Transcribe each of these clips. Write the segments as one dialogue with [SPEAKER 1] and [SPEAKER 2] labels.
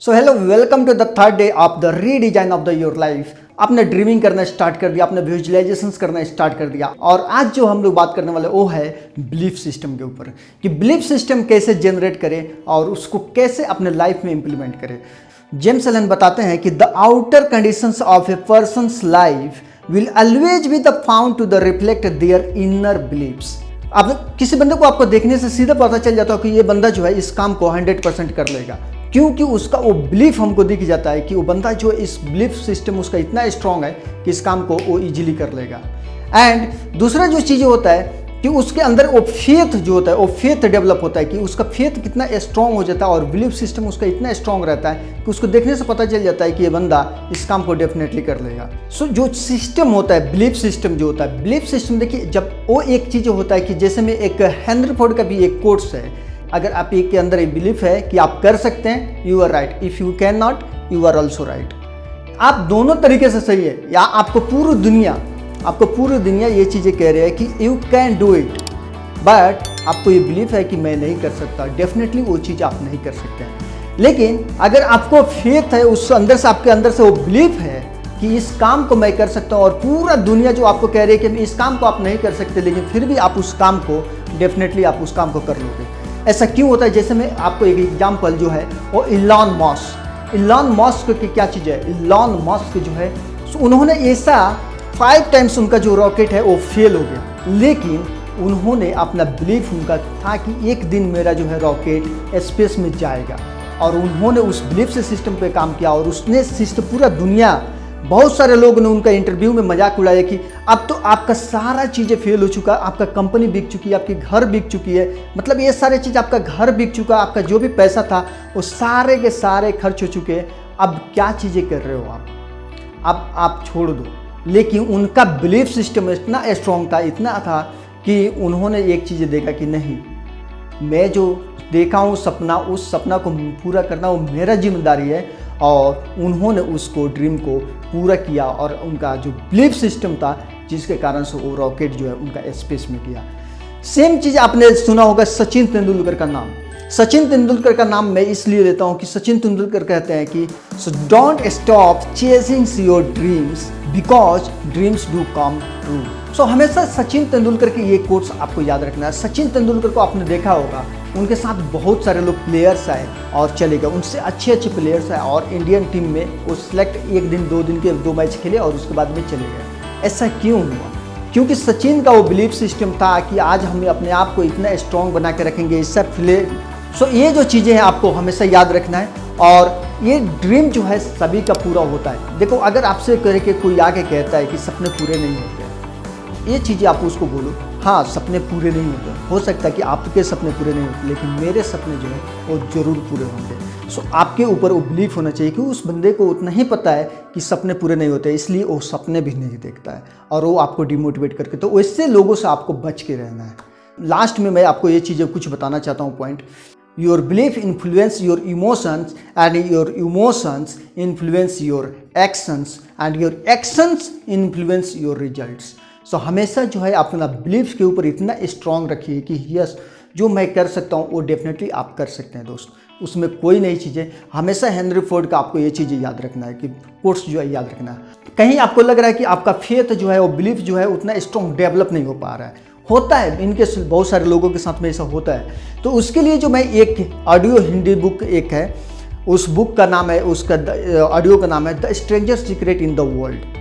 [SPEAKER 1] So hello, welcome to the third day of the redesign of the your life. आपने dreaming करना start कर दिया, आपने visualisations करना स्टार्ट कर दिया, और आज जो हम लोग बात करने वाले वो है बिलीफ सिस्टम के ऊपर कि बिलीफ सिस्टम कैसे जनरेट करें और उसको कैसे अपने लाइफ में इंप्लीमेंट करें। जेम्स एलन बताते हैं कि the outer conditions of a person's life will always be the found to the reflect their inner beliefs. अब किसी बंदे को आपको देखने से सीधा पता चल जाता है कि ये बंदा जो है इस काम को 100% कर लेगा, क्योंकि उसका वो बिलीफ हमको दिख जाता है कि वो बंदा जो इस बिलीफ सिस्टम उसका इतना स्ट्रांग है कि इस काम को वो इजीली कर लेगा। एंड दूसरा जो चीज़ होता है कि उसके अंदर वो फेथ जो होता है, वो फेथ डेवलप होता है कि उसका फेथ कितना स्ट्रांग हो जाता है और बिलीफ सिस्टम उसका इतना स्ट्रांग रहता है कि उसको देखने से पता चल जाता है कि ये बंदा इस काम को डेफिनेटली कर लेगा। सो जो सिस्टम होता है, बिलीफ सिस्टम जो होता है, बिलीफ सिस्टम देखिए, जब वो एक चीज़ होता है कि जैसे में एक हेनरी फोर्ड का भी एक कोट्स है, अगर आप एक के अंदर एक बिलीफ है कि आप कर सकते हैं, you are right, if you can not, you are also right. आप दोनों तरीके से सही है, या आपको पूरी दुनिया ये चीज़ें कह रही है कि you can do it, but आपको ये बिलीफ है कि मैं नहीं कर सकता, डेफिनेटली वो चीज़ आप नहीं कर सकते हैं। लेकिन अगर आपको फेथ है, उस अंदर से, आपके अंदर से वो बिलीफ है कि इस काम को मैं कर सकता हूँ, और पूरा दुनिया जो आपको कह रही है कि इस काम को आप नहीं कर सकते, लेकिन फिर भी आप उस काम को डेफिनेटली आप उस काम को कर लोगे। ऐसा क्यों होता है? जैसे मैं आपको एक एग्जांपल जो है वो इलॉन मस्क की क्या चीज़ है। इलॉन मस्क जो है उन्होंने ऐसा 5 टाइम्स उनका जो रॉकेट है वो फेल हो गया, लेकिन उन्होंने अपना बिलीफ उनका था कि एक दिन मेरा जो है रॉकेट स्पेस में जाएगा, और उन्होंने उस बिलीफ से सिस्टम पे काम किया, और उसने सिस्टम पूरा दुनिया, बहुत सारे लोगों ने उनका इंटरव्यू में मजाक उड़ाया कि अब तो आपका सारा चीज़ें फेल हो चुका, आपका कंपनी बिक चुकी है, आपकी घर बिक चुकी है, मतलब ये सारे चीज़, आपका घर बिक चुका, आपका जो भी पैसा था वो सारे के सारे खर्च हो चुके हैं, अब क्या चीज़ें कर रहे हो अब आप छोड़ दो। लेकिन उनका बिलीफ सिस्टम इतना स्ट्रॉन्ग था, इतना था कि उन्होंने एक चीज़ देखा कि नहीं, मैं जो देखा हूँ सपना, उस सपना को पूरा करना वो मेरा जिम्मेदारी है, और उन्होंने उसको ड्रीम को पूरा किया, और उनका जो बिलीफ सिस्टम था जिसके कारण से वो रॉकेट जो है उनका स्पेस में किया। सेम चीज़ आपने सुना होगा सचिन तेंदुलकर का नाम। सचिन तेंदुलकर का नाम मैं इसलिए लेता हूँ कि सचिन तेंदुलकर कहते हैं कि so don't stop chasing your dreams because dreams do come true. So हमेशा सचिन तेंदुलकर की ये कोट्स आपको याद रखना है। सचिन तेंदुलकर को आपने देखा होगा, उनके साथ बहुत सारे लोग प्लेयर्स आए और चले गए, उनसे अच्छे प्लेयर्स आए, और इंडियन टीम में वो सिलेक्ट 1 दिन 2 दिन के 2 मैच खेले और उसके बाद में चले गए। ऐसा क्यों हुआ? क्योंकि सचिन का वो बिलीफ सिस्टम था कि आज हम अपने आप को इतना स्ट्रॉन्ग बना के रखेंगे, इससे सो ये जो चीज़ें हैं आपको हमेशा याद रखना है, और ये ड्रीम जो है सभी का पूरा होता है। देखो, अगर आपसे कह के कोई आके कहता है कि सपने पूरे नहीं होते, ये चीज़ें आप उसको बोलो, हाँ सपने पूरे नहीं होते, हो सकता है कि आपके सपने पूरे नहीं होते, लेकिन मेरे सपने जो है वो ज़रूर पूरे होंगे। सो आपके ऊपर वो बिलीफ होना चाहिए कि उस बंदे को उतना ही पता है कि सपने पूरे नहीं होते, इसलिए वो सपने भी नहीं देखता है, और वो आपको डिमोटिवेट करके, तो वैसे लोगों से आपको बच के रहना है। लास्ट में मैं आपको ये चीज़ें कुछ बताना चाहता हूँ point. Your belief influence your emotions, and your emotions influence your actions, and your actions influence your results. So हमेशा जो है अपना बिलीफ के ऊपर इतना स्ट्रांग रखिए कि यस, जो मैं कर सकता हूँ वो डेफिनेटली आप कर सकते हैं दोस्त, उसमें कोई नई चीज़ें। हमेशा हेनरी फोर्ड का आपको ये चीज़ें याद रखना है कि कोट्स जो है याद रखना है। कहीं आपको लग रहा है कि आपका फेथ जो है, वो बिलीफ जो है उतना स्ट्रांग डेवलप नहीं हो पा रहा है, होता है, इनके बहुत सारे लोगों के साथ में ऐसा होता है। तो उसके लिए जो मैं एक ऑडियो हिंदी बुक एक है, उस बुक का नाम है, उसका ऑडियो का नाम है the stranger secret in the world.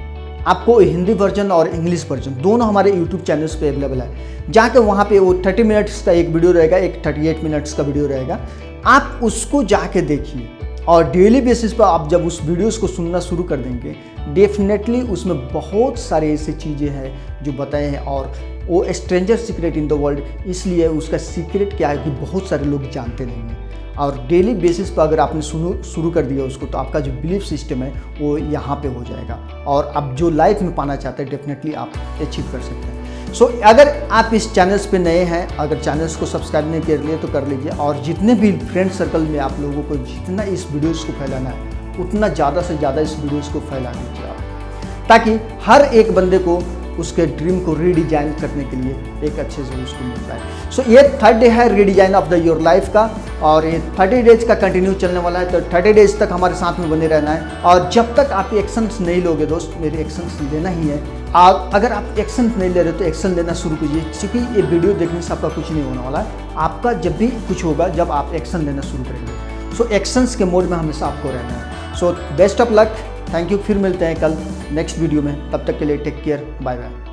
[SPEAKER 1] आपको हिंदी वर्जन और इंग्लिश वर्जन दोनों हमारे यूट्यूब चैनल्स पे अवेलेबल है, जाके वहाँ पे वो 30 मिनट्स का एक वीडियो रहेगा, एक 38 मिनट्स का वीडियो रहेगा, आप उसको जाके देखिए, और डेली बेसिस पर आप जब उस वीडियोस को सुनना शुरू कर देंगे, डेफिनेटली उसमें बहुत सारे ऐसी चीज़ें हैं जो बताए हैं, और वो stranger secret in the world, इसलिए उसका सीक्रेट क्या है कि बहुत सारे लोग जानते नहीं हैं, और डेली बेसिस पर अगर आपने शुरू कर दिया उसको, तो आपका जो बिलीफ सिस्टम है वो यहाँ पे हो जाएगा, और आप जो लाइफ में पाना चाहते हैं डेफिनेटली आप अचीव कर सकते हैं। सो अगर आप इस चैनल्स पे नए हैं, अगर चैनल्स को सब्सक्राइब नहीं कर लिए तो कर लीजिए, और जितने भी फ्रेंड सर्कल में आप लोगों को जितना इस वीडियोज़ को फैलाना है, उतना ज़्यादा से ज़्यादा इस वीडियोज़ को फैला दीजिए आप, ताकि हर एक बंदे को उसके ड्रीम को रीडिजाइन करने के लिए एक अच्छे से उसको मिलता है। सो ये थर्ड डे है redesign of the your life का। और ये 30 डेज का कंटिन्यू चलने वाला है, तो 30 डेज तक हमारे साथ में बने रहना है। और जब तक आप एक्शंस नहीं लोगे दोस्त, मेरे एक्शंस लेना ही है। आप अगर आप एक्शन नहीं ले रहे तो एक्शन लेना शुरू कीजिए, क्योंकि ये वीडियो देखने से आपका कुछ नहीं होने वाला है। आपका जब भी कुछ होगा जब आप एक्शन लेना शुरू करेंगे। सो एक्शंस के मोड में हमेशा आपको रहना है। So best of luck, thank you. फिर मिलते हैं कल नेक्स्ट वीडियो में, तब तक के लिए टेक केयर, बाय बाय।